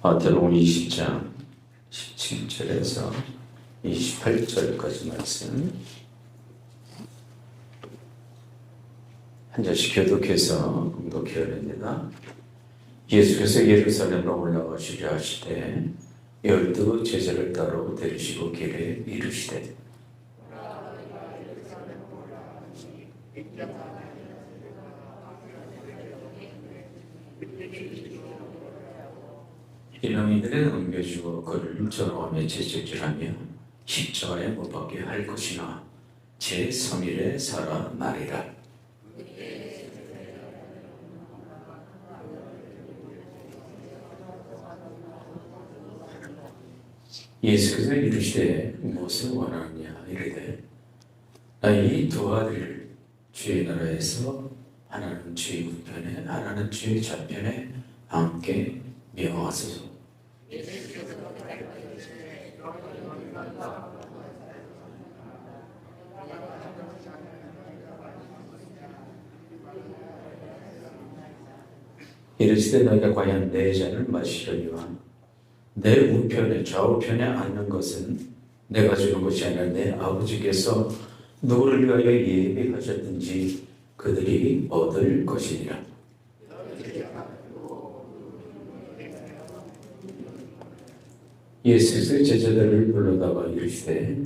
마태복음 20장 17절에서 28절까지 말씀 한 절씩 교독해서 공독해야 합니다. 예수께서 예루살렘으로 올라가시려 하시되 12 제자를 따로 데리시고 길에 이르시되 이방인들을 넘겨주고 그를 저로함에 채찍질하며 십자가에 못 박게 할 것이나 제3일에 살아나리라. 예수께서 이르시되 무엇을 원하느냐 이르되 이 두 아들을 주의 나라에서 하나는 주의 우편에 하나는 주의 좌편에 함께 명하소서. 이르시되 너희가 과연 내 잔을 마시려니와 내 우편에 좌우편에 앉는 것은 내가 주는 것이 아니라 내 아버지께서 누구를 위하여 예비하셨든지 그들이 얻을 것이니라. 예수께서 제자들을 불러다가 이르시되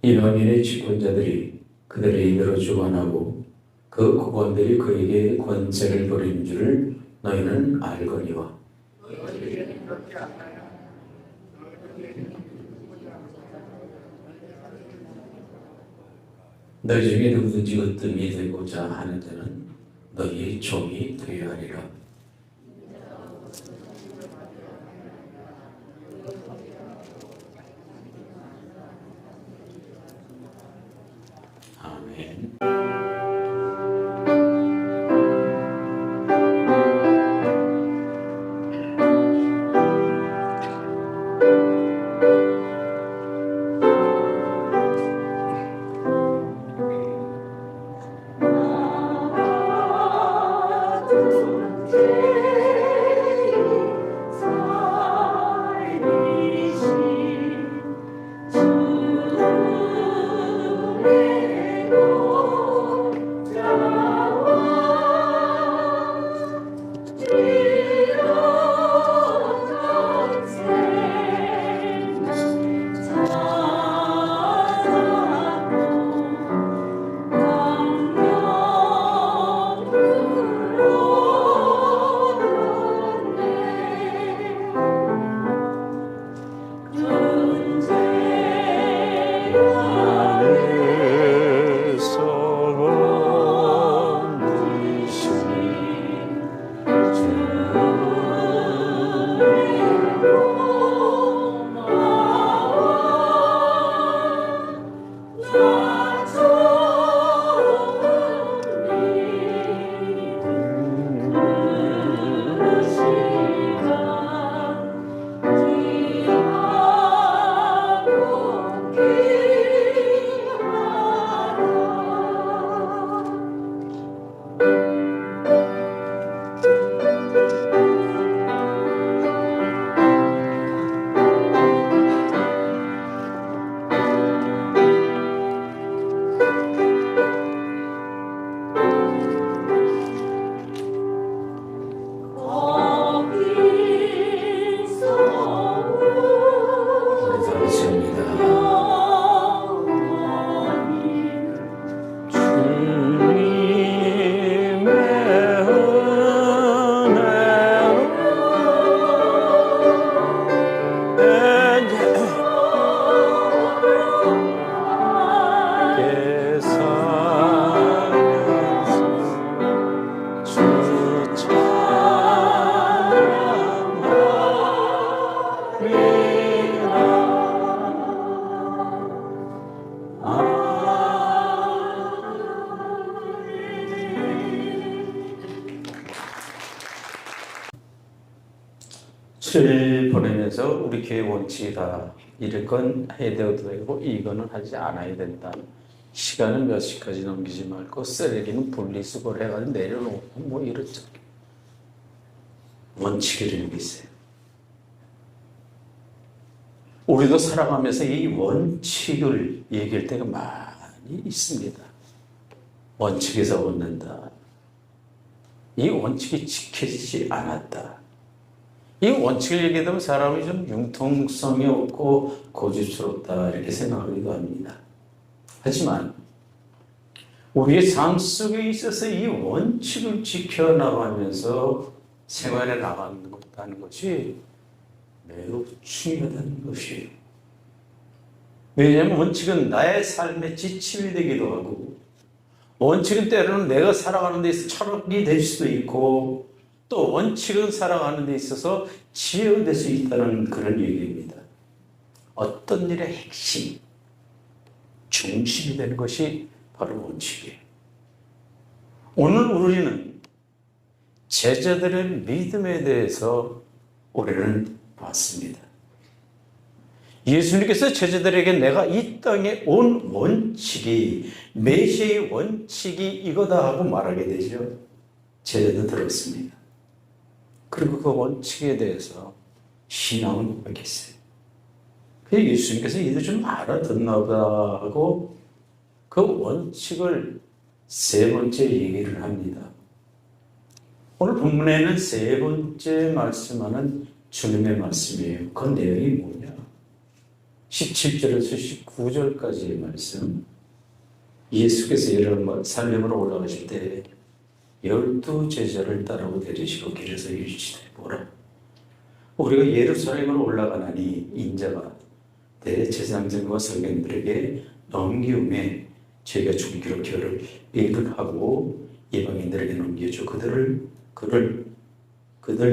이방인의 집권자들이 그들의 입으로 주관하고 그 국왕들이 그에게 권세를 버리는 줄을 너희는 알거니와 너희 중에 누구든지 으뜸이 되고자 하는 자는 너희의 종이 되어야 하리라. 아멘. 칠 보내면서 우리 교회 원칙이다. 이럴 건 해도 되고 이거는 하지 않아야 된다. 시간을 몇 시까지 넘기지 말고 쓰레기는 분리수거를 해가지고 내려놓고 뭐 이렇죠. 원칙이라는 게 있어요. 우리도 살아가면서 이 원칙을 얘기할 때가 많이 있습니다. 원칙에서 얻는다. 이 원칙이 지켜지지 않았다. 이 원칙을 얘기하면 사람이 좀 융통성이 없고 고집스럽다 이렇게 생각하기도 합니다. 하지만 우리의 삶 속에 있어서 이 원칙을 지켜나가면서 생활에 나가는 것이 매우 중요하다는 것이에요. 왜냐하면 원칙은 나의 삶의 지침이 되기도 하고, 원칙은 때로는 내가 살아가는 데 있어서 철학이 될 수도 있고, 또 원칙은 살아가는 데 있어서 지혜가 될 수 있다는 그런 얘기입니다. 어떤 일의 핵심, 중심이 되는 것이 바로 원칙이에요. 오늘 우리는 제자들의 믿음에 대해서 우리는 봤습니다. 예수님께서 제자들에게 내가 이 땅에 온 원칙이, 메시아의 원칙이 이거다 하고 말하게 되죠. 제자들 들었습니다. 그리고 그 원칙에 대해서 신앙을 고백했어요. 그래서 예수님께서 이들 좀 알아듣나 보다 하고 그 원칙을 세 번째 얘기를 합니다. 오늘 본문에는 세 번째 말씀하는 주님의 말씀이에요. 그 내용이 뭐냐? 17절에서 19절까지의 말씀. 예수께서 예루살렘으로 올라가실 때 12 제자를 따르고 데리시고 길에서 이르시되 뭐라? 우리가 예루살렘으로 올라가나니 인자가 대제사장들과 서기관들에게 넘기움에 저희가 죽기로 계획을 하고 이방인들에게 넘겨줘 그들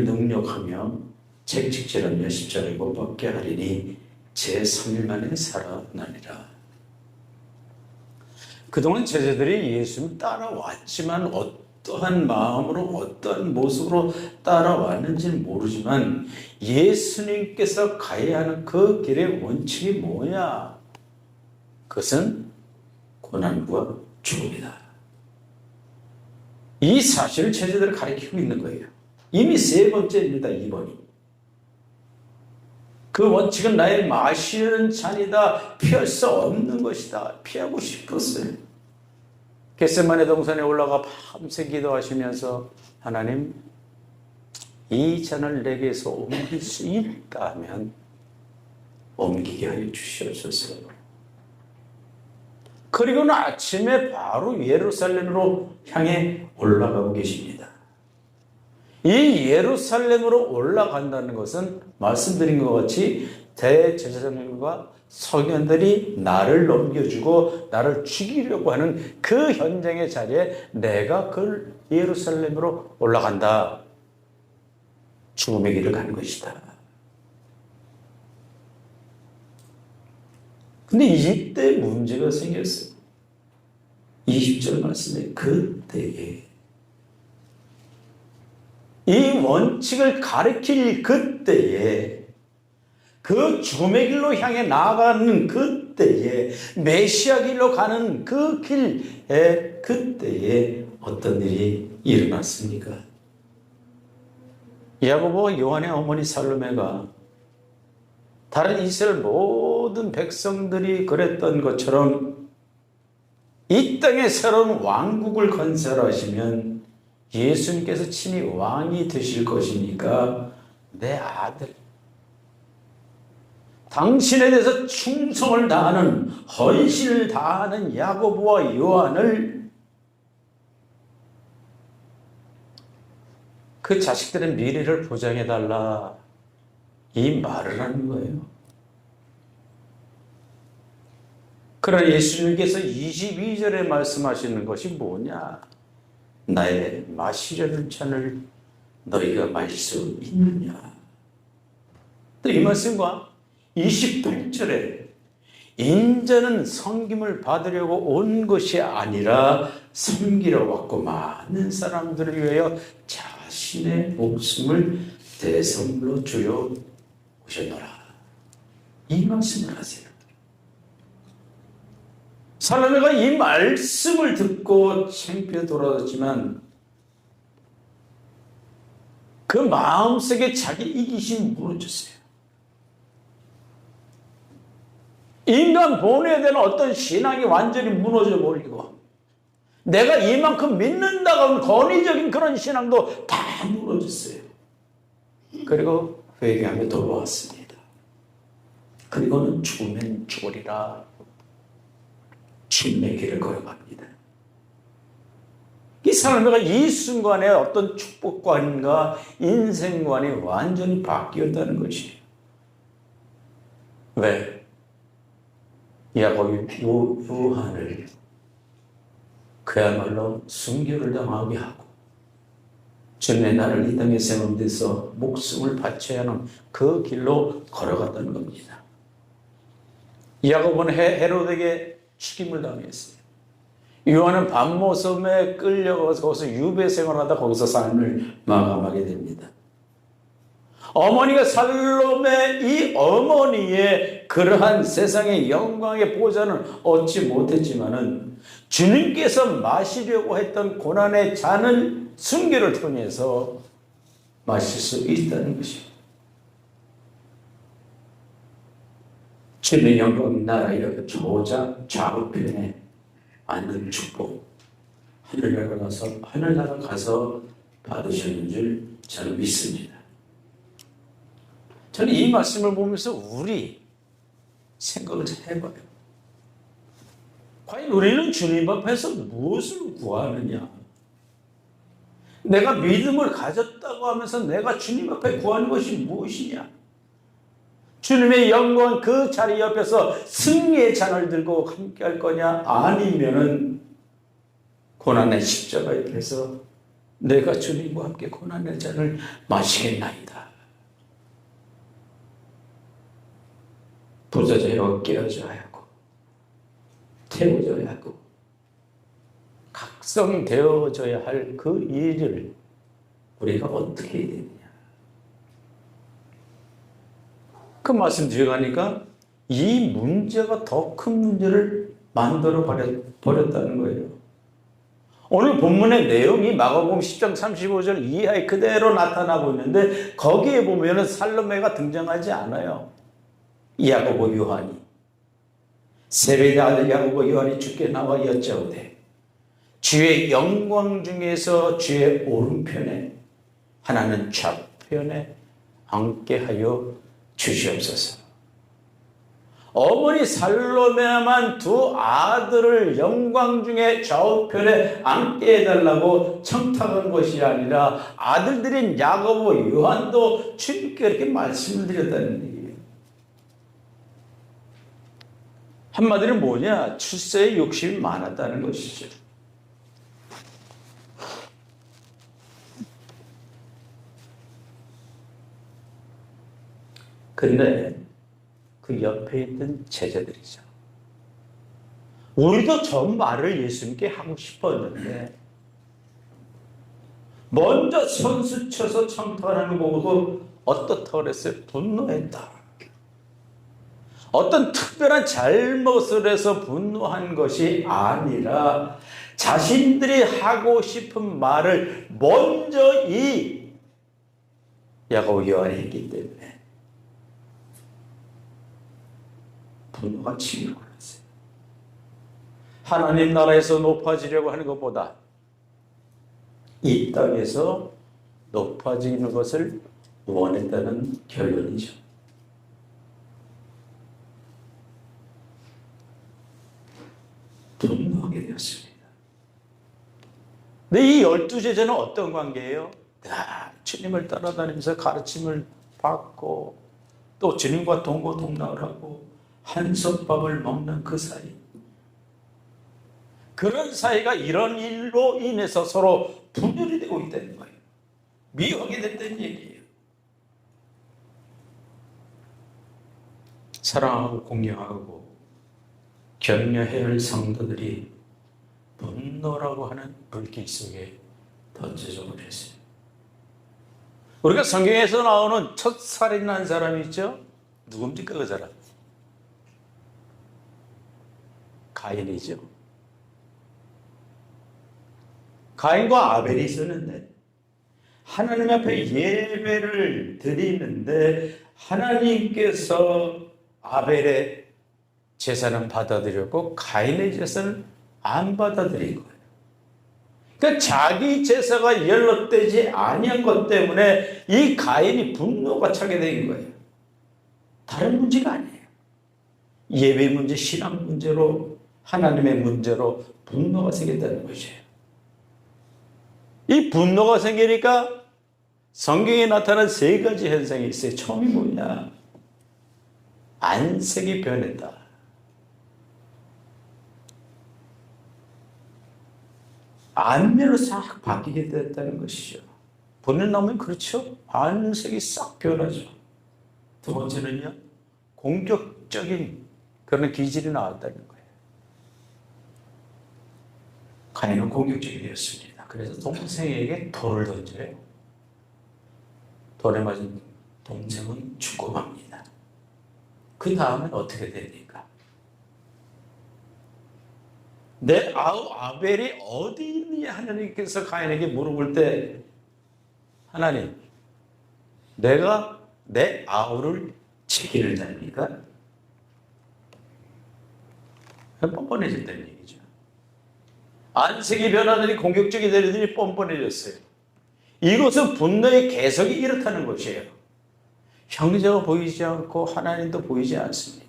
능력하며 책직질하며 십자가에 못 박게 하리니 제 3일 만에 살아나리라. 그동안 제자들이 예수님 따라왔지만 어떠한 마음으로 어떠한 모습으로 따라왔는지는 모르지만 예수님께서 가야 하는 그 길의 원칙이 뭐냐? 그것은 고난과 죽음이다. 이 사실을 제자들을 가르치고 있는 거예요. 이미 세 번째입니다. 2번이. 그 원칙은 나의 마시는 잔이다. 피할 수 없는 것이다. 피하고 싶었어요. 겟세마네 동산에 올라가 밤새 기도하시면서 하나님, 이 잔을 내게서 옮길 수 있다면 옮기게 하여 주시옵소서. 그리고는 아침에 바로 예루살렘으로 향해 올라가고 계십니다. 이 예루살렘으로 올라간다는 것은 말씀드린 것 같이 대제사장들과 서기관들이 나를 넘겨주고 나를 죽이려고 하는 그 현장의 자리에 내가 그 예루살렘으로 올라간다. 죽음의 길을 가는 것이다. 근데 이때 문제가 생겼어요. 20절 말씀에 그때에 이 원칙을 가르칠 그때에 그 죽음의 길로 향해 나아가는 그때에 메시아 길로 가는 그 길에 그때에 어떤 일이 일어났습니까? 야고보와 요한의 어머니 살로메가 다른 이스라엘 모든 백성들이 그랬던 것처럼 이 땅에 새로운 왕국을 건설하시면 예수님께서 친히 왕이 되실 것이니까 내 아들, 당신에 대해서 충성을 다하는, 헌신을 다하는 야고보와 요한을 그 자식들의 미래를 보장해달라, 이 말을 하는 거예요. 그러나 예수님께서 22절에 말씀하시는 것이 뭐냐? 나의 마시려는 잔을 너희가 마실 수 있느냐? 또 이 말씀과 28절에 인자는 섬김을 받으려고 온 것이 아니라 섬기러 왔고 많은 사람들을 위하여 자신의 목숨을 대성물로 주어 오셨노라. 이 말씀을 하세요. 살로메가 이 말씀을 듣고 창피해 돌아왔지만 그 마음속에 자기 이기심이 무너졌어요. 인간 본에 대한 어떤 신앙이 완전히 무너져 버리고, 내가 이만큼 믿는다고 하는 권위적인 그런 신앙도 다 무너졌어요. 그리고 회개하며 돌아왔습니다. 그리고는 죽으면 죽으리라 침례 길을 걸어갑니다. 이 사람들과 이 순간에 어떤 축복관과 인생관이 완전히 바뀌었다는 것이에요. 왜? 야곱이 요한을 그야말로 순교를 당하게 하고 주님의 나를 이 땅에 세운 데서 목숨을 바쳐야 하는 그 길로 걸어갔다는 겁니다. 야곱은 헤롯에게 죽임을 당했어요. 요한은 밤모섬에 끌려가서 거기서 유배 생활하다 거기서 삶을 마감하게 됩니다. 어머니가 살롬의 이 어머니의 그러한 세상의 영광의 보좌는 얻지 못했지만은 주님께서 마시려고 했던 고난의 잔을 순교를 통해서 마실 수 있다는 것입니다. 주님의 영광 나라 이렇게 좌우편에 앉는 축복, 하늘나라 가서 받으시는 줄 저는 믿습니다. 저는 이 말씀을 보면서 우리 생각을 해봐요. 과연 우리는 주님 앞에서 무엇을 구하느냐? 내가 믿음을 가졌다고 하면서 내가 주님 앞에 구하는 것이 무엇이냐? 주님의 영광 그 자리 옆에서 승리의 잔을 들고 함께 할 거냐? 아니면은 고난의 십자가 옆에서 내가 주님과 함께 고난의 잔을 마시겠나이다. 부서져야 깨어져야 하고 태워져야 하고 각성되어져야 할 그 일을 우리가 어떻게 해야 되느냐. 그 말씀 뒤에 가니까 이 문제가 더 큰 문제를 만들어 버렸다는 거예요. 오늘 본문의 내용이 마가복음 10장 35절 이하에 그대로 나타나고 있는데 거기에 보면은 살로메가 등장하지 않아요. 야고보 요한이 세베대 아들 야고보 요한이 주께 나와 여짜오되 주의 영광 중에서 주의 오른편에 하나는 좌편에 앉게 하여 주시옵소서. 어머니 살로메만 두 아들을 영광 중에 좌우편에 앉게 해달라고 청탁한 것이 아니라 아들들인 야고보 요한도 주님께 이렇게 말씀을 드렸다는 얘기예요. 한마디로 뭐냐? 출세에 욕심이 많았다는 것이죠. 근데 그 옆에 있던 제자들이죠. 우리도 저 말을 예수님께 하고 싶었는데 먼저 선수 쳐서 청탁하는 거 보고 어떻다 그랬어요? 분노했다. 어떤 특별한 잘못을 해서 분노한 것이 아니라 자신들이 하고 싶은 말을 먼저 이 야고보 요한이 했기 때문에 분노가 치밀어 올랐어요. 하나님 나라에서 높아지려고 하는 것보다 이 땅에서 높아지는 것을 원했다는 결론이죠. 분노하게 되었습니다. 근데 이 12제자는 어떤 관계예요? 주님을 따라다니면서 가르침을 받고 또 주님과 동고동락을 하고 한솥밥을 먹는 그 사이, 그런 사이가 이런 일로 인해서 서로 분열이 되고 있다는 거예요. 미워하게 됐다는 얘기예요. 사랑하고 공경하고 격려해야 할 성도들이 분노라고 하는 불길 속에 던져져 버렸어요. 우리가 성경에서 나오는 첫 살인한 사람이 있죠? 누굽니까 그 사람? 가인이죠. 가인과 아벨이 있었는데 하나님 앞에 예배를 드리는데 하나님께서 아벨의 제사는 받아들였고 가인의 제사는 안 받아들인 거예요. 그러니까 자기 제사가 연락되지 아니한 것 때문에 이 가인이 분노가 차게 된 거예요. 다른 문제가 아니에요. 예배 문제, 신앙 문제로, 하나님의 문제로 분노가 생겼다는 것이에요. 이 분노가 생기니까 성경에 나타난 세 가지 현상이 있어요. 처음이 뭐냐? 안색이 변했다. 안면으로 싹 바뀌게 됐다는 것이죠. 본을 나오면 그렇죠. 안색이 싹 변하죠. 두 번째는요, 공격적인 그런 기질이 나왔다는 거예요. 가인은 공격적이 되었습니다. 그래서 동생에게 돌을 던져요. 돌에 맞은 동생은 죽고 맙니다. 그 다음엔 어떻게 됩니까? 내 아우 아벨이 어디 있느냐 하나님께서 가인에게 물어볼 때, 하나님, 내가 내 아우를 지키려니까 뻔뻔해졌다는 얘기죠. 안색이 변하더니 공격적이 되더니 뻔뻔해졌어요. 이것은 분노의 개성이 이렇다는 것이에요. 형제가 보이지 않고 하나님도 보이지 않습니다.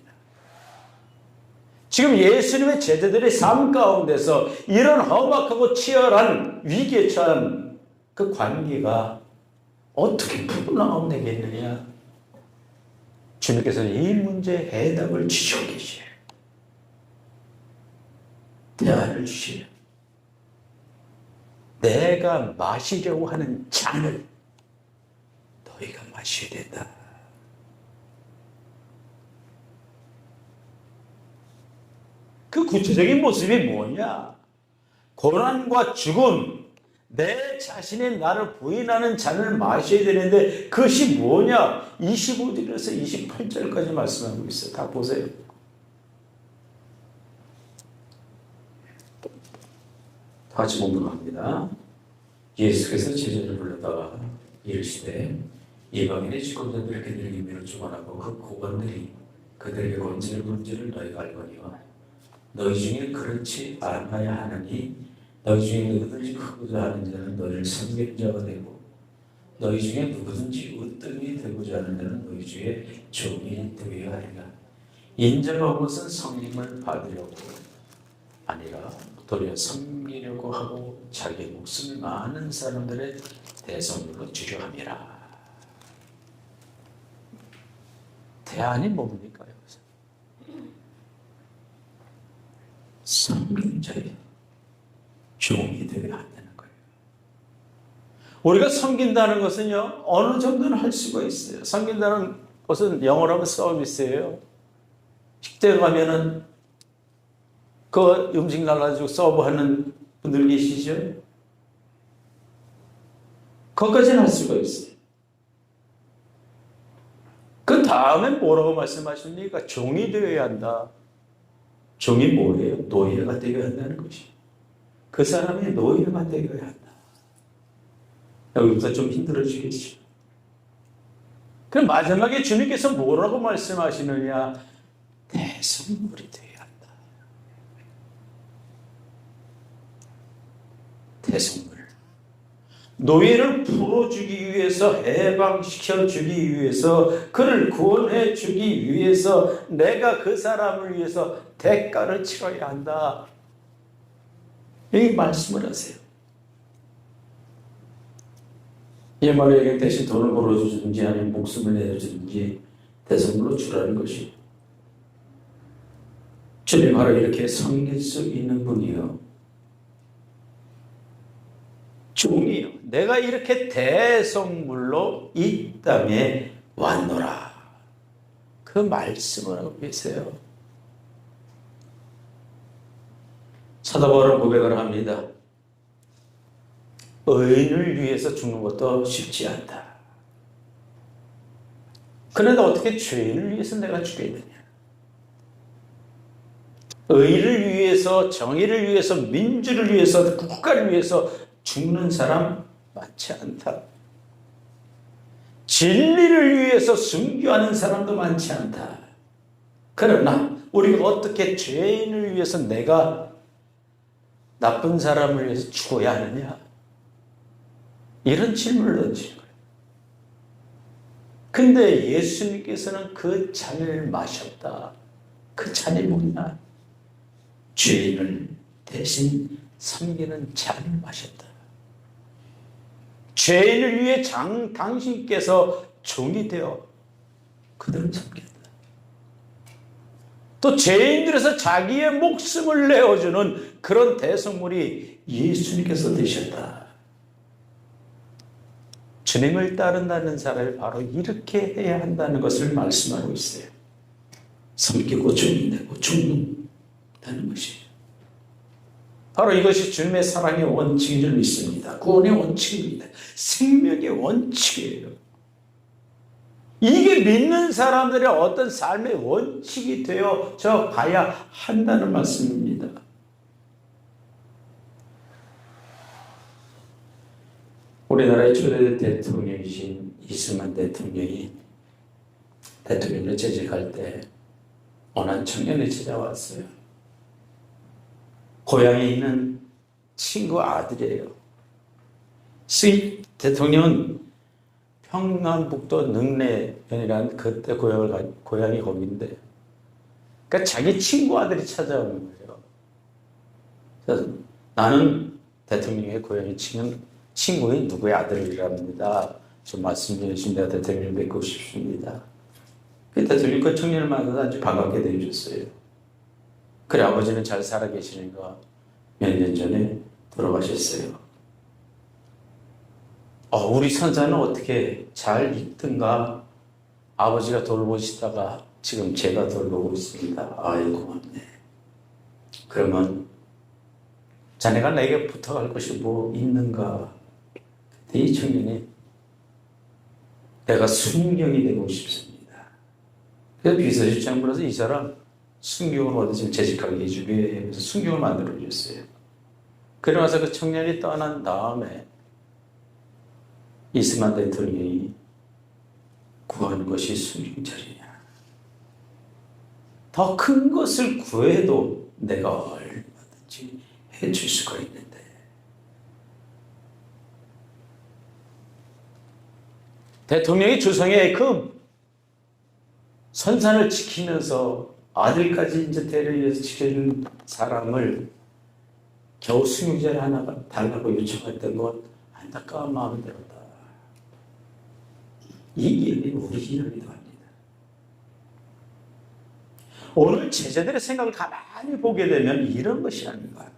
지금 예수님의 제자들의 삶 가운데서 이런 험악하고 치열한 위기에 처한 그 관계가 어떻게 풀어나가면 되겠느냐? 주님께서는 이 문제의 해답을 주시고 계시에요. 대안을 주시에요. 내가 마시려고 하는 잔을 너희가 마셔야 된다. 그 구체적인 모습이 뭐냐? 고난과 죽음, 내 자신이 나를 부인하는 잔을 마셔야 되는데 그것이 뭐냐? 25절에서 28절까지 말씀하고 있어요. 다 보세요. 같이 공부합니다. 예수께서 제자를 불렀다가 이르시되 이방인의 주권자들에게 그들에게 임의를 주관하고 그 고관들이 그들에게 권세를 문제를 너희가 알거니와 너희 중에 그렇지 않아야 하나니 너희 중에 누구든지 크고자 하는 자는 너희를 섬기는 자가 되고 너희 중에 누구든지 으뜸이 되고자 하는 자는 너희 중에 종이 되어야 하리라. 인자가 온 것은 성림을 받으려고 아니라 도리어 섬기려고 하고 자기 목숨을 많은 사람들의 대성으로 주려 함이라. 대안이 뭡니까? 여기서 섬기는 자의 종이 되어야 한다는 거예요. 우리가 섬긴다는 것은요, 어느 정도는 할 수가 있어요. 섬긴다는 것은 영어로 하면 서비스예요. 식당에 가면은 그 음식 나가지고 서브하는 분들 계시죠? 거기까지는 할 수가 있어요. 그 다음에 뭐라고 말씀하십니까? 종이 되어야 한다. 종이 뭐예요? 노예가 되어야 한다는 것이. 그 사람이 노예가 되어야 한다. 여기부터 좀 힘들어지겠죠. 그럼 마지막에 주님께서 뭐라고 말씀하시느냐? 대성물이 되어야 한다. 대성물. 노예를 풀어주기 위해서, 해방시켜주기 위해서, 그를 구원해주기 위해서 내가 그 사람을 위해서 대가를 치러야 한다. 이 말씀을 하세요. 이 말에 대신 돈을 벌어주든지 아니면 목숨을 내주든지 대성물로 주라는 것이. 주님 바로 이렇게 섬길 수 있는 분이요. 종이요. 내가 이렇게 대성물로 이 땅에 왔노라. 그 말씀을 하고 계세요. 사도 바울은 고백을 합니다. 의인을 위해서 죽는 것도 쉽지 않다. 그런데 어떻게 죄인을 위해서 내가 죽겠느냐? 의를 위해서, 정의를 위해서, 민주를 위해서, 국가를 위해서 죽는 사람 많지 않다. 진리를 위해서 순교하는 사람도 많지 않다. 그러나 우리가 어떻게 죄인을 위해서 내가 나쁜 사람을 위해서 죽어야 하느냐? 이런 질문을 던지는 거예요. 근데 예수님께서는 그 잔을 마셨다. 그 잔이 뭐냐? 죄인을 대신 섬기는 잔을 마셨다. 죄인을 위해 당신께서 종이 되어 그들을 섬겼다. 또 죄인들에서 자기의 목숨을 내어주는 그런 대성물이 예수님께서 되셨다. 주님을 따른다는 사람이 바로 이렇게 해야 한다는 것을 말씀하고 있어요. 섬기고 종이 되고 죽는다는 것이에요. 바로 이것이 주님의 사랑의 원칙인 줄 믿습니다. 구원의 원칙입니다. 생명의 원칙이에요. 이게 믿는 사람들의 어떤 삶의 원칙이 되어져 가야 한다는 말씀입니다. 우리나라의 초대 대통령이신 이승만 대통령이 대통령을 재직할 때 어느 한 청년이 찾아왔어요. 고향에 있는 친구 아들이에요. 대통령은 평안북도 능내현이라는 그때 고향이 거기인데, 그러니까 자기 친구 아들이 찾아오는 거예요. 그래서 나는 대통령의 고향이 친구인 누구의 아들이랍니다. 좀 말씀해 주시면 내가 대통령을 뵙고 싶습니다. 그 대통령 그 청년을 만나서 아주 반갑게 대해줬어요. 그래, 아버지는 잘 살아 계시니까 몇 년 전에 돌아가셨어요. 우리 선사는 어떻게 잘 있든가? 아버지가 돌보시다가 지금 제가 돌보고 있습니다. 아유, 고맙네. 그러면 자네가 내게 부탁할 것이 뭐 있는가? 그때 이 청년이 내가 순경이 되고 싶습니다. 그래서 비서실장 불러서 이 사람 순경을 어디 좀 재직하게 해주게 해서 순경을 만들어 주셨어요. 그러면서 그 청년이 떠난 다음에 이승만 대통령이 구하는 것이 순경자리냐? 더 큰 것을 구해도 내가 얼마든지 해줄 수가 있는데, 대통령이 주성의 그 선산을 지키면서 아들까지 이제 대를 위해서 지켜주는 사람을 겨우 순경자리 하나가 달라고 요청했던 건 안타까운 마음이 들었다. 이 일이 우리 일이기도 합니다. 오늘 제자들의 생각을 가만히 보게 되면 이런 것이 아닌가.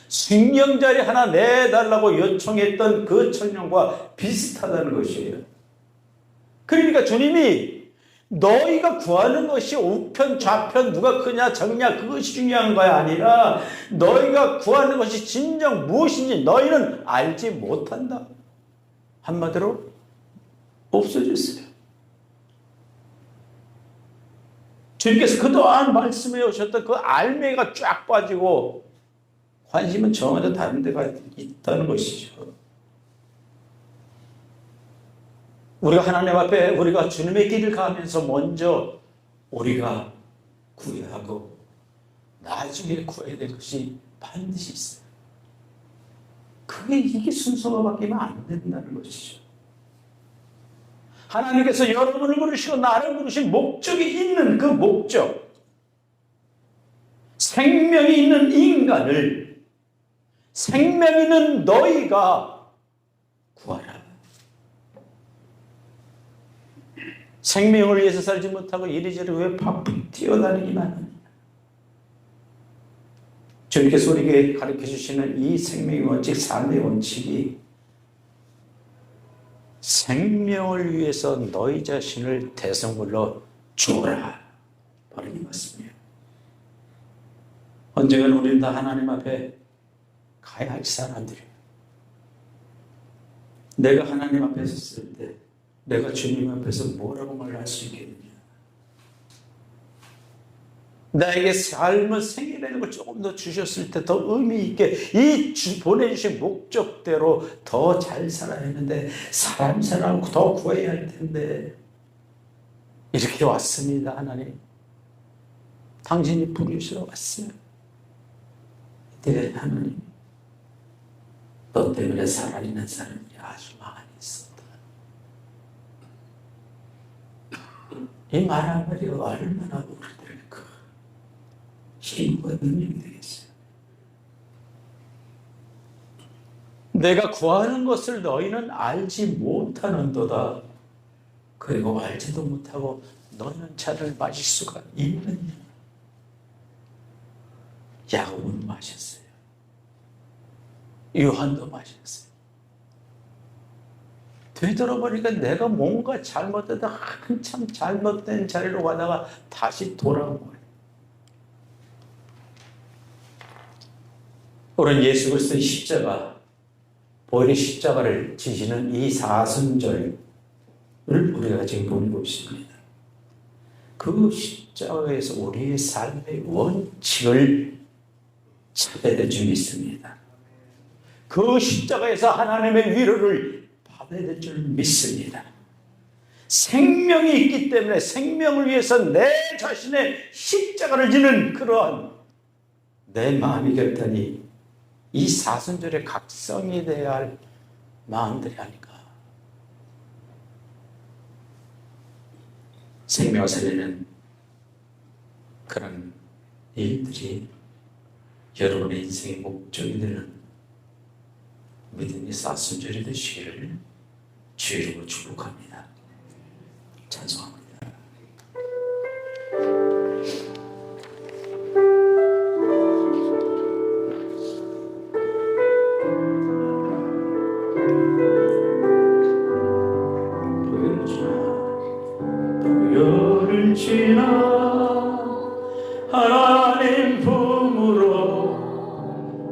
순경자리 하나 내달라고 요청했던 그 청년과 비슷하다는 것이에요. 그러니까 주님이 너희가 구하는 것이 우편 좌편 누가 크냐 적냐 그것이 중요한 거야 아니라 너희가 구하는 것이 진정 무엇인지 너희는 알지 못한다. 한마디로 없어졌어요. 주님께서 그동안 말씀해 오셨던 그 알매가 쫙 빠지고 관심은 전혀 다른 데가 있다는 것이죠. 우리가 하나님 앞에 우리가 주님의 길을 가면서 먼저 우리가 구해야 하고 나중에 구해야 될 것이 반드시 있어요. 이게 순서가 바뀌면 안 된다는 것이죠. 하나님께서 여러분을 부르시고 나를 부르신 목적이 있는 그 목적, 생명이 있는 인간을, 생명 있는 너희가 구하라. 생명을 위해서 살지 못하고 이리저리 왜 바쁘게 뛰어다니기만 하느냐. 주님께서 우리에게 가르쳐주시는 이 생명의 원칙, 삶의 원칙이 생명을 위해서 너희 자신을 대성물로 주어라. 바로 이 말씀이에요. 언젠가는 우리는 다 하나님 앞에 가야 할 사람들이에요. 내가 하나님 앞에 섰을 때 내가 주님 앞에서 뭐라고 말할 수 있겠느냐. 나에게 삶을 생애라는 걸 조금 더 주셨을 때 더 의미 있게 이 보내주신 목적대로 더 잘 살아야 했는데 사람을 더 구해야 할 텐데 이렇게 왔습니다. 하나님 당신이 부르시러 왔어요. 이때 하나님, 너 때문에 살아있는 사람들이 아주 많이 있었다. 이 말 한마디가 얼마나 우리들에게 그 힘과 능력이 되겠어요. 내가 구하는 것을 너희는 알지 못하는도다. 그리고 알지도 못하고 너는 차를 마실 수가 있느냐. 야곱은 마셨어요. 요한도 마셨어요. 되돌아보니까 내가 뭔가 잘못하다 한참 잘못된 자리로 가다가 다시 돌아온 거예요. 우리는 예수 그리스도의 십자가, 보혈의 십자가를 지시는 이 사순절을 우리가 지금 보고 있습니다. 그 십자가에서 우리의 삶의 원칙을 찾아야 될 줄 믿습니다. 그 십자가에서 하나님의 위로를 받아야 될 줄 믿습니다. 생명이 있기 때문에 생명을 위해서 내 자신의 십자가를 지는 그러한 내 마음이 결단이 이 사순절의 각성이 되어야 할 마음들이 아닐까. 생명을 살리는 그런 일들이 여러분의 인생의 목적이 되는 믿음의 사순절이 되시기를 주의 이름으로 축복합니다. 찬송합니다. 보혈을 지나 하나님 품으로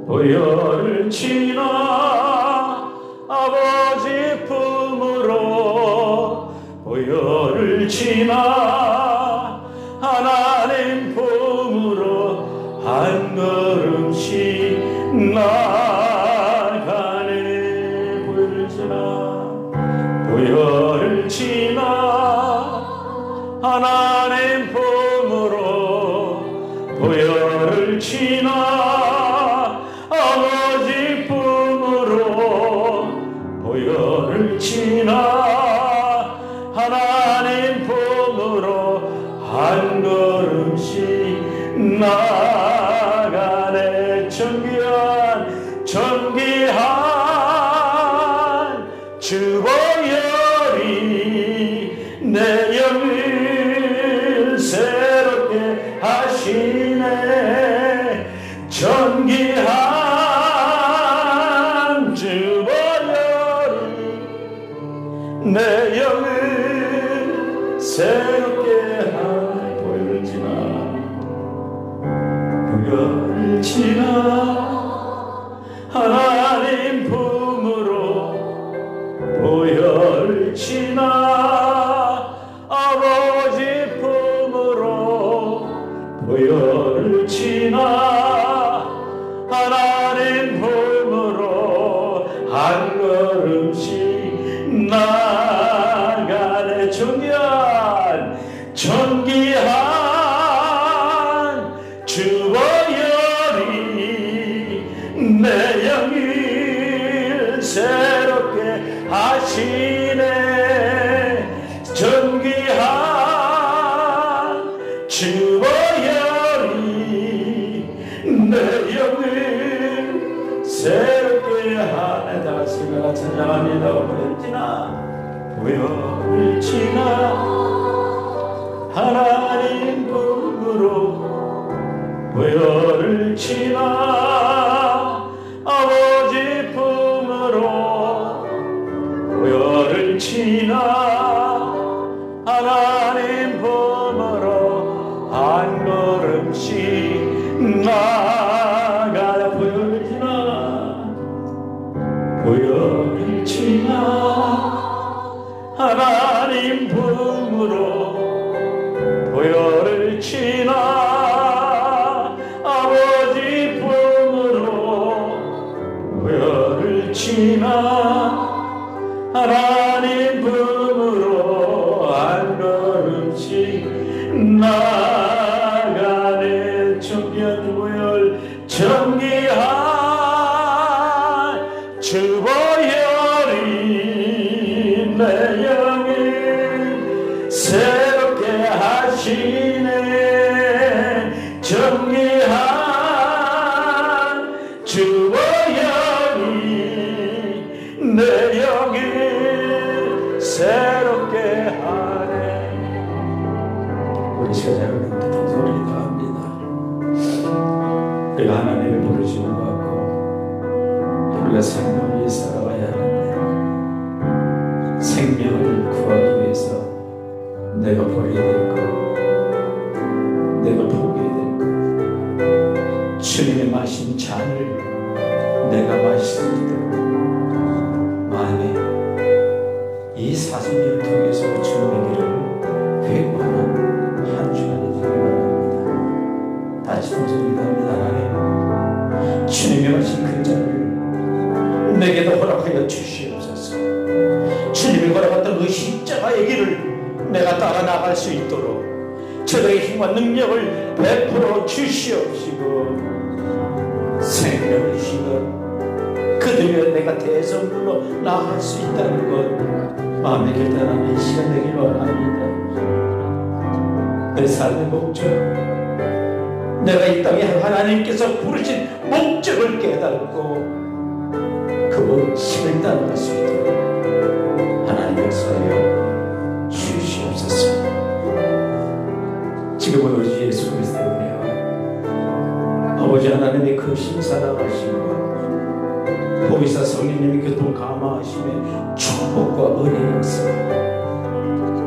보혈을 지나 아버지 품으로 보혈을 지나 하나님 품으로 한 걸음씩 나가네. 보혈을 지나 하나님 품으로 보혈을 지나 아버지 품으로 보혈을 지나 하나님 품으로 한 걸음씩 나가네. 정귀한 주 보혈이 내 영을 새롭게 하시네. 정귀한 주 보혈이 내 영을 새롭게 하네. 보혈을 지나 하나님 품으로 보혈을 지나 아버지 품으로 보혈을 지나 하나님 품으로 한 걸음씩 나가네. 정귀한 주 보혈이 내 영을 새롭게 하시네. 정귀한 주 보혈이 내 영을 새롭게 하네. 다 같이 찬양합니다. 보혈을 지나 하나님 품으로 보혈을 지나 아버지 품으로 보혈을 지나 하나님 품으로 한 걸음씩 나가라. 보혈을 지나 하나님 품으로 보혈을 지나 아버지 품으로 보혈을 지나 하나님 품으로 한 걸음씩 나가네. 하시네. 정리한 주보영이 내 영을 새롭게 하네. 우리 시간에 소리가 합니다. 우리가 하나님의 부르심을 받고 우리가 생명을 살아가야 하는데, 생명을 구하기 위해서 내가 버려야 될 것, 내가 포기해야 될 것, 주님의 마신 잔을 내가 마실 수 있도록, 만에 이 사순기를 통해서 주님의 길을 회고하는 한 주간이 되길 바랍니다. 다시 소리가 합니다. 하나님, 주님이 마신 그 잔을 내게도 허락하여 주시옵소서. 주님이 걸어갔던 그 십자가의 길을 내가 따라 나갈 수 있도록 저들의 힘과 능력을 베풀어 주시옵시고, 생명을 주시고 그들과 내가 대성불로 나아갈 수 있다는 것 마음에 결단하는 이 시간 되길 원합니다. 내 삶의 목적, 내가 이 땅에 하나님께서 부르신 목적을 깨닫고 그 힘을 따라갈 수 있도록 하나님 역사하여 주시옵소서. 지금은 우리 예수 그리스도의 은혜와 아버지 하나님의 크신 사랑하심과 보이사 성령님의 교통 감화하심의 축복과 은혜의 역사,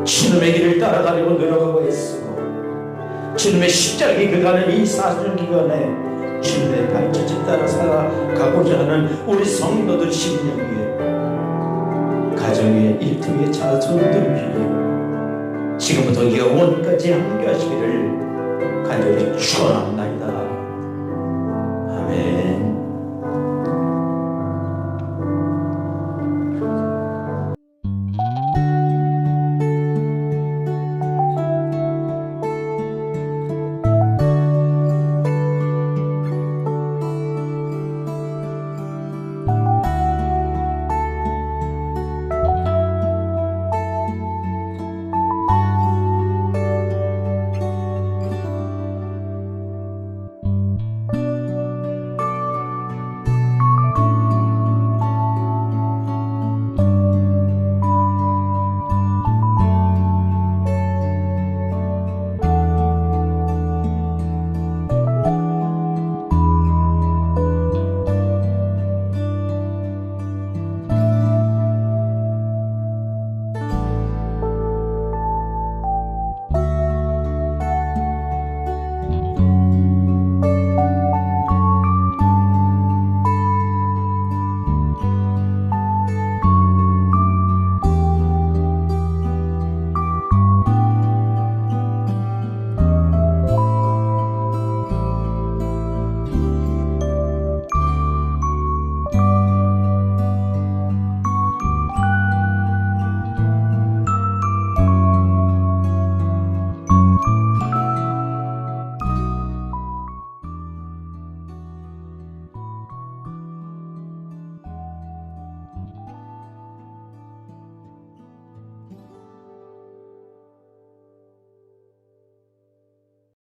주님의 길을 따라가려고 노력하고 애쓰고 주님의 십자가에 가는 이 사순 기간에 주님의 발자취 따라 살아가고자 하는 우리 성도들 심령 위에, 가정의 일터의 자손들 위해 지금부터 영원까지 함께 하시기를 간절히 축원합니다. 아멘.